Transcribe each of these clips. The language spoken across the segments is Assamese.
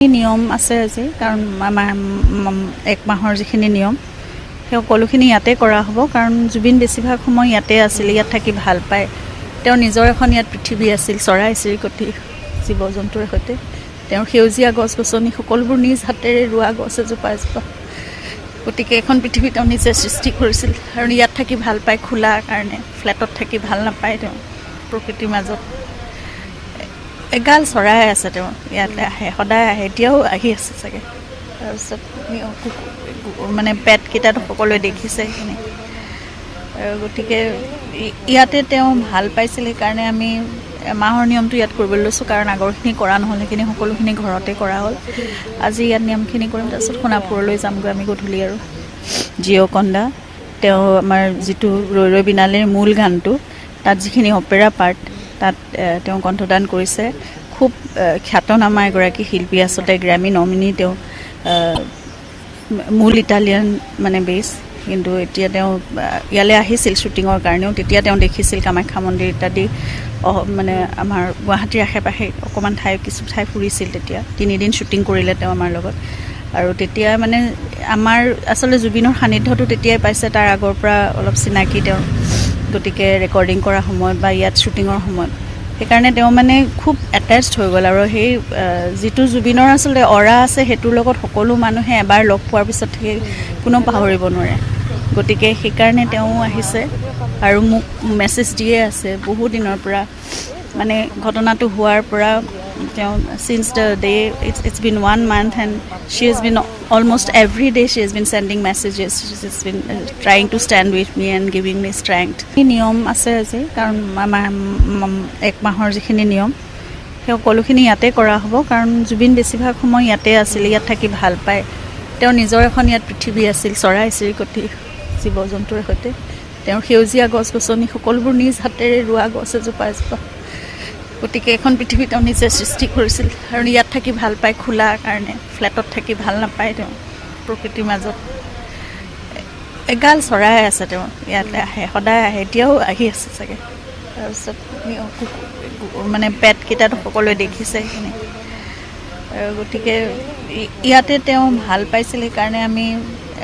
নিয়ম আছে আজি কাৰণ আমাৰ এক মাহৰ যিখিনি নিয়ম সেই সকলোখিনি ইয়াতে কৰা হ'ব কাৰণ জুবিন বেছিভাগ সময় ইয়াতে আছিল, ইয়াত থাকি ভাল পায়। তেওঁৰ নিজৰ এখন ইয়াত পৃথিৱী আছিল, চৰাই চিৰিকটি জীৱ জন্তুৰ সৈতে। তেওঁৰ সেউজীয়া গছ গছনি সকলোবোৰ নিজ হাতেৰে ৰোৱা গছ এজোপা এজোপা। গতিকে এখন পৃথিৱী তেওঁ নিজে সৃষ্টি কৰিছিল আৰু ইয়াত থাকি ভাল পায় খোলা কাৰণে, ফ্লেটত থাকি ভাল নাপায়। তেওঁ প্ৰকৃতিৰ মাজত এগাল চৰাই আছে, তেওঁ ইয়াতে আহে, সদায় আহে, এতিয়াও আহি আছে চাগে। তাৰপিছত মানে পেটকেইটাতো সকলোৱে দেখিছে সেইখিনি। গতিকে ইয়াতে তেওঁ ভাল পাইছিল, সেইকাৰণে আমি এমাহৰ নিয়মটো ইয়াত কৰিবলৈ লৈছোঁ কাৰণ আগৰখিনি কৰা নহ'ল, সেইখিনি সকলোখিনি ঘৰতে কৰা হ'ল। আজি ইয়াত নিয়মখিনি কৰিম, তাৰপিছত সোণাপুৰলৈ যামগৈ আমি গধূলি। আৰু জিঅ'কন্দা তেওঁ আমাৰ যিটো ৰৈ ৰৈ বিনালেৰ মূল গানটো, তাত যিখিনি অপেৰা পাৰ্ট তাত তেওঁ কণ্ঠদান কৰিছে। খুব খ্যাতনামা এগৰাকী শিল্পী, আচলতে গ্ৰেমি নমিনি। তেওঁ মূল ইটালিয়ান মানে বেছ, কিন্তু এতিয়া তেওঁ ইয়ালৈ আহিছিল শ্বুটিঙৰ কাৰণেও। তেতিয়া তেওঁ দেখিছিল কামাখ্যা মন্দিৰ ইত্যাদি মানে আমাৰ গুৱাহাটীৰ আশে পাশে অকণমান কিছু ঠাই ফুৰিছিল। তেতিয়া 3 দিন শ্বুটিং কৰিলে তেওঁ আমাৰ লগত। আৰু তেতিয়া মানে আমাৰ আচলতে জুবিনৰ সান্নিধ্যটো তেতিয়াই পাইছে, তাৰ আগৰ পৰা অলপ চিনাকি তেওঁ। গতিকে ৰেকৰ্ডিং কৰাৰ সময়ত বা ইয়াত শ্বুটিঙৰ সময়ত সেইকাৰণে তেওঁ মানে খুব এটেচড হৈ গ'ল। আৰু সেই যিটো জুবিনৰ আচলতে অৰা আছে, সেইটোৰ লগত সকলো মানুহে এবাৰ লগ পোৱাৰ পিছত সেই কোনো পাহৰিব নোৱাৰে। গতিকে সেইকাৰণে তেওঁ আহিছে আৰু মোক মেছেজ দিয়ে আছে বহু দিনৰ পৰা, মানে ঘটনাটো হোৱাৰ পৰা। তেওঁ since the day it's been 1 month and she has been almost every day she has been sending messages, she has been trying to stand with me and giving me strength. নিয়ম আছে আজি কাৰণ আমাৰ এক মাহৰ যিখিনি নিয়ম সেই সকলোখিনি ইয়াতে কৰা হ'ব কাৰণ জুবিন বেছিভাগ সময় ইয়াতে আছিল, ইয়াত থাকি ভাল পায়। তেওঁৰ নিজৰ এখন ইয়াত পৃথিৱী আছিল, চৰাই চিৰিকটি জীৱ জন্তুৰ সৈতে। তেওঁৰ সেউজীয়া গছ গছনি সকলোবোৰ নিজ হাতেৰে ৰোৱা গছ এজোপা এজোপা। গতিকে এখন পৃথিৱী তেওঁ নিজে সৃষ্টি কৰিছিল আৰু ইয়াত থাকি ভাল পায় খোলা কাৰণে, ফ্লেটত থাকি ভাল নাপায়। তেওঁ প্ৰকৃতিৰ মাজত এগাল চৰাই আছে, তেওঁ ইয়াতে আহে, সদায় আহে, এতিয়াও আহি আছে চাগে। তাৰপিছত মানে পেটকেইটাতো সকলোৱে দেখিছে সেইখিনি। গতিকে ইয়াতে তেওঁ ভাল পাইছিল, সেইকাৰণে আমি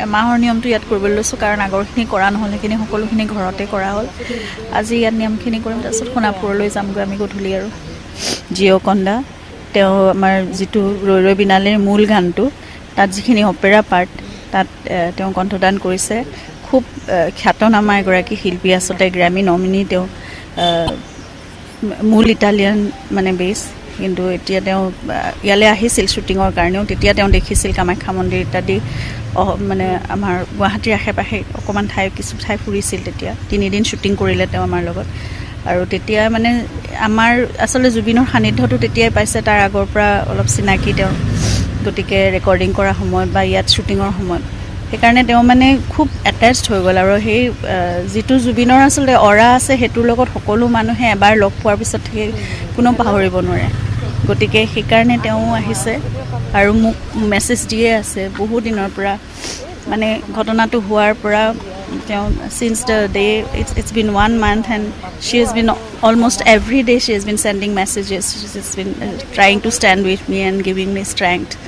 এমাহৰ নিয়মটো ইয়াত কৰিবলৈ লৈছোঁ কাৰণ আগৰখিনি কৰা নহ'ল, সেইখিনি সকলোখিনি ঘৰতে কৰা হ'ল। আজি ইয়াত নিয়মখিনি কৰিম, তাৰপিছত সোণাপুৰলৈ যামগৈ আমি গধূলি। আৰু জিঅ'কন্দা তেওঁ আমাৰ যিটো ৰৈ ৰৈ বিনালেৰ মূল গানটো, তাত যিখিনি অপেৰা পাৰ্ট তাত তেওঁ কণ্ঠদান কৰিছে। খুব খ্যাতনামা এগৰাকী শিল্পী, আচলতে গ্ৰেমি নমিনি। তেওঁ মূল ইটালিয়ান মানে বেছ, কিন্তু এতিয়া তেওঁ ইয়ালৈ আহিছিল শ্বুটিঙৰ কাৰণেও। তেতিয়া তেওঁ দেখিছিল কামাখ্যা মন্দিৰ ইত্যাদি মানে আমাৰ গুৱাহাটীৰ আশে পাশে অকণমান কিছু ঠাই ফুৰিছিল। তেতিয়া 3 দিন শ্বুটিং কৰিলে তেওঁ আমাৰ লগত। আৰু তেতিয়া মানে আমাৰ আচলতে জুবিনৰ সান্নিধ্যটো তেতিয়াই পাইছে, তাৰ আগৰ পৰা অলপ চিনাকি তেওঁ। গতিকে ৰেকৰ্ডিং কৰাৰ সময়ত বা ইয়াত শ্বুটিঙৰ সময়ত সেইকাৰণে তেওঁ মানে খুব এটেচড হৈ গ'ল। আৰু সেই যিটো জুবিনৰ আচলতে অৰা আছে, সেইটোৰ লগত সকলো মানুহে এবাৰ লগ পোৱাৰ পিছত সেই কোনো পাহৰিব নোৱাৰে। গতিকে সেইকাৰণে তেওঁ আহিছে আৰু মোক মেছেজ দিয়ে আছে বহু দিনৰ পৰা, মানে ঘটনাটো হোৱাৰ পৰা। তেওঁ since the day it's been 1 month and she has been almost every day she has been sending messages, she has been trying to stand with me and giving me strength.